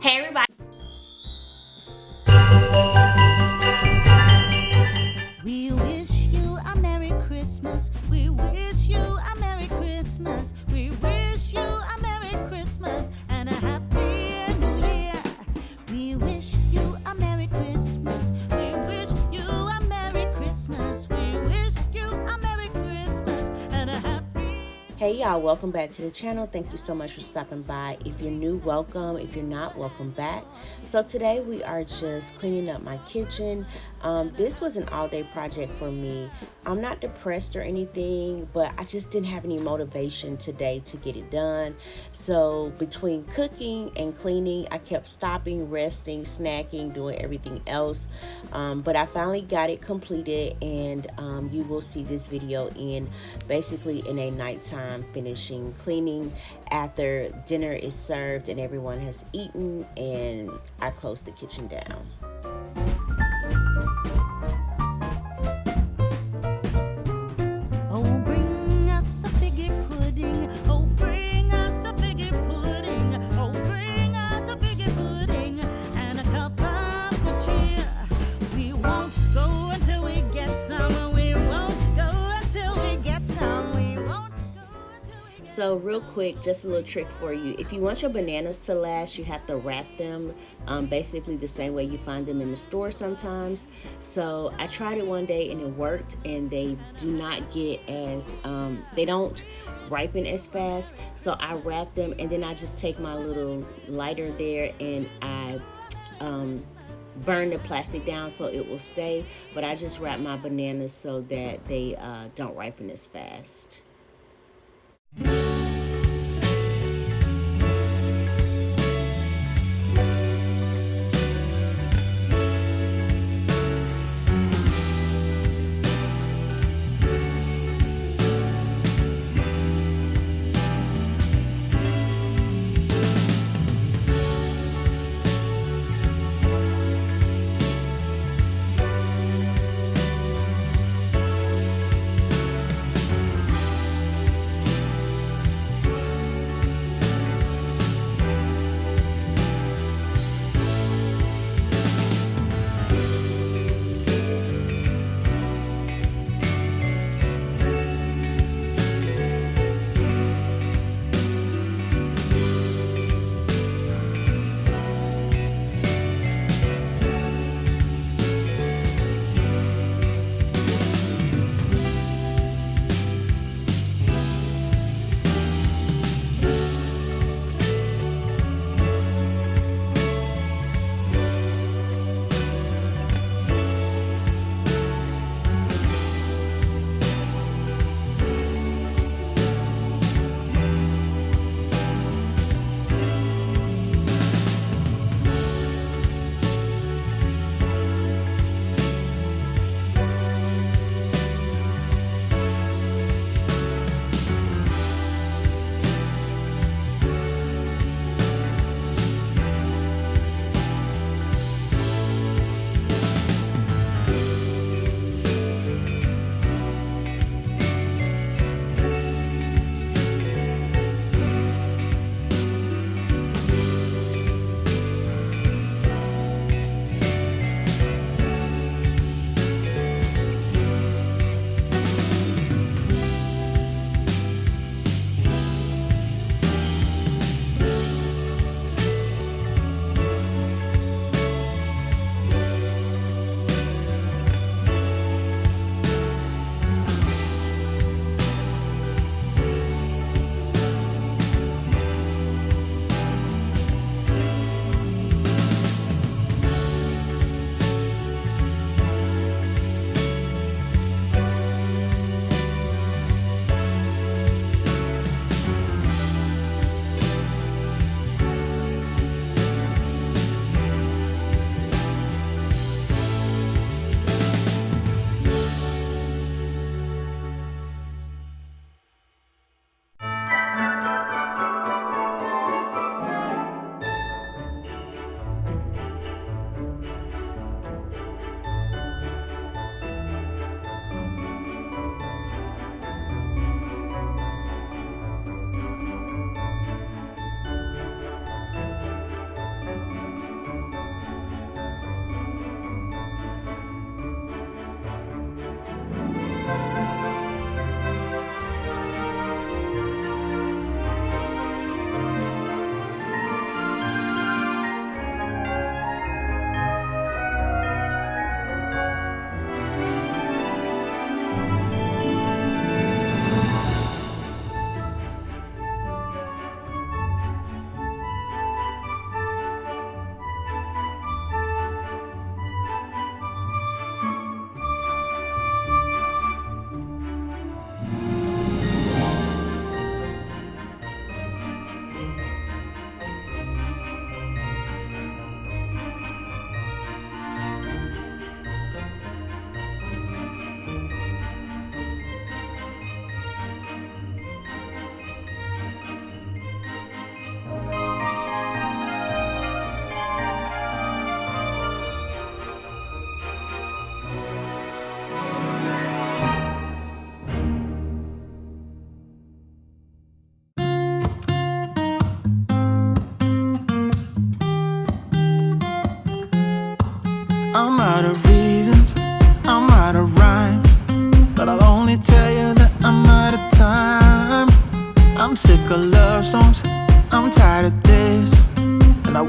Hey everybody. We wish you a Merry Christmas. We wish you a Merry Christmas. We wish you a Merry Christmas and a Happy New Year. We wish you a Merry Christmas. We wish you a Merry Christmas. We wish you a Merry Christmas and a Happy. Hey y'all, welcome back to the channel. Thank you so much for stopping by. If you're new, welcome. If you're not, welcome back. So today we are just cleaning up my kitchen. This was an all-day project for me. I'm not depressed or anything, but I just didn't have any motivation today to get it done. So between cooking and cleaning, I kept stopping, resting, snacking, doing everything else. But I finally got it completed, and you will see this video basically in a nighttime finishing cleaning after dinner is served and everyone has eaten, and I close the kitchen down. Oh, bring us a figgy pudding. Oh, bring us a figgy pudding. Oh, bring us a figgy pudding and a cup of good cheer. We won't go until we get some. We won't go until we get some. We won't go until we get So real quick, just a little trick for you. If you want your bananas to last, you have to wrap them basically the same way you find them in the store sometimes. So I tried it one day and it worked, and they do not get as, they don't ripen as fast. So I wrap them, and then I just take my little lighter there and I burn the plastic down so it will stay. But I just wrap my bananas so that they don't ripen as fast.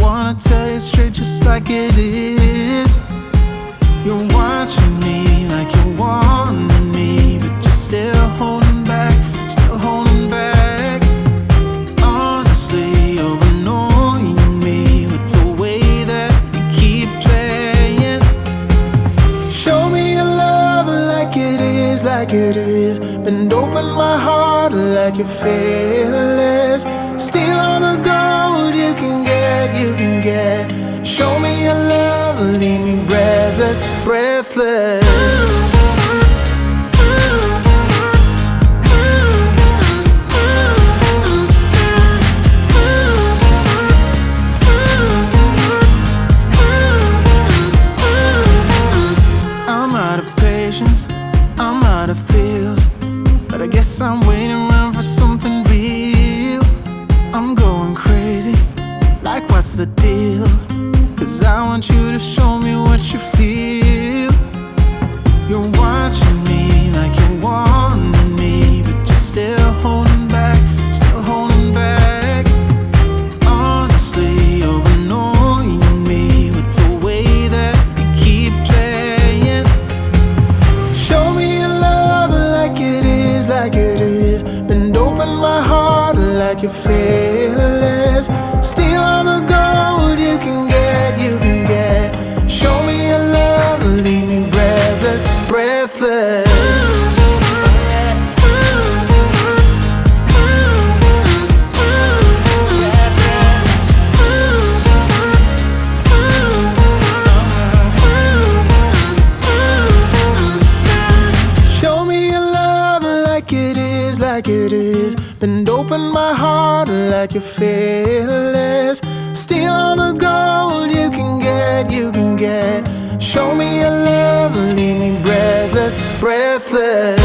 wanna tell you straight just like it is. You're watching me like you want me, but you're still holding back, still holding back. Honestly, you're annoying me with the way that you keep playing. Show me your love like it is, like it is. Bend open my heart like you're fearless. Steal all the gold you can get, you can get. Show me your love, leave me breathless, breathless. I'm out of patience, I'm out of feels, but I guess I'm waiting around for something real. I'm going crazy, like what's the deal? 'Cause I want you to show me what you feel. You're watching me like you want me, but you're still holding back, still holding back. Honestly, you're annoying me with the way that you keep playing. Show me your love like it is, like it is. Bend open my heart like you're fearless. Steal all the gold you can get, you can get. Show me your love, leave me breathless, breathless. Show me your love like it is, like it is. Bend open my heart like you're fearless. Steal all the gold you can get, you can get. Show me your love, leave me breathless, breathless.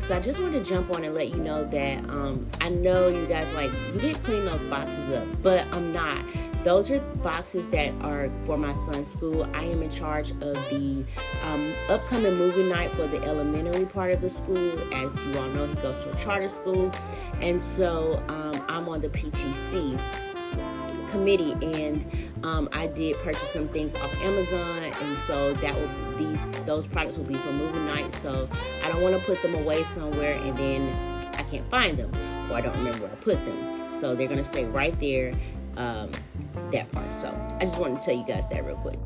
So I just wanted to jump on and let you know that I know you guys like, you didn't clean those boxes up, but I'm not. Those are boxes that are for my son's school. I am in charge of the upcoming movie night for the elementary part of the school. As you all know, he goes to a charter school. And so I'm on the PTC committee, and I did purchase some things off Amazon, and so that will those products will be for movie night. So I don't want to put them away somewhere and then I can't find them, or I don't remember where I put them. So they're gonna stay right there, that part. So I just wanted to tell you guys that real quick.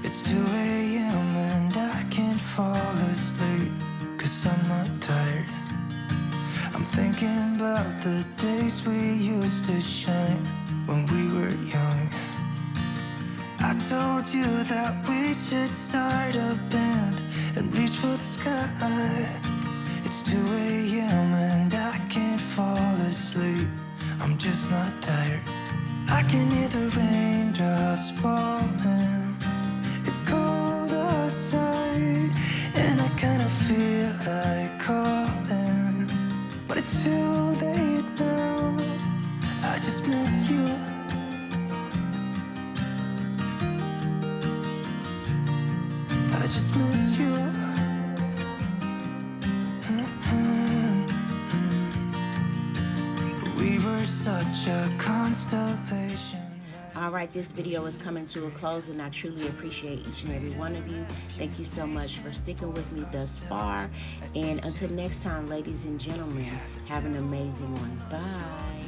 It's 2 a.m. and I can't fall asleep, 'cause I'm not tired. I'm thinking about the days we used to shine when we were young. I told you that we should start a band and reach for the sky. It's 2 a.m. and I can't fall asleep, I'm just not tired. I can hear the raindrops falling. It's cold outside and I kinda feel like calling, but it's too late now. I just miss you. I just miss you. We were such a constellation. All right, this video is coming to a close, and I truly appreciate each and every one of you. Thank you so much for sticking with me thus far. And until next time, ladies and gentlemen, have an amazing one. Bye.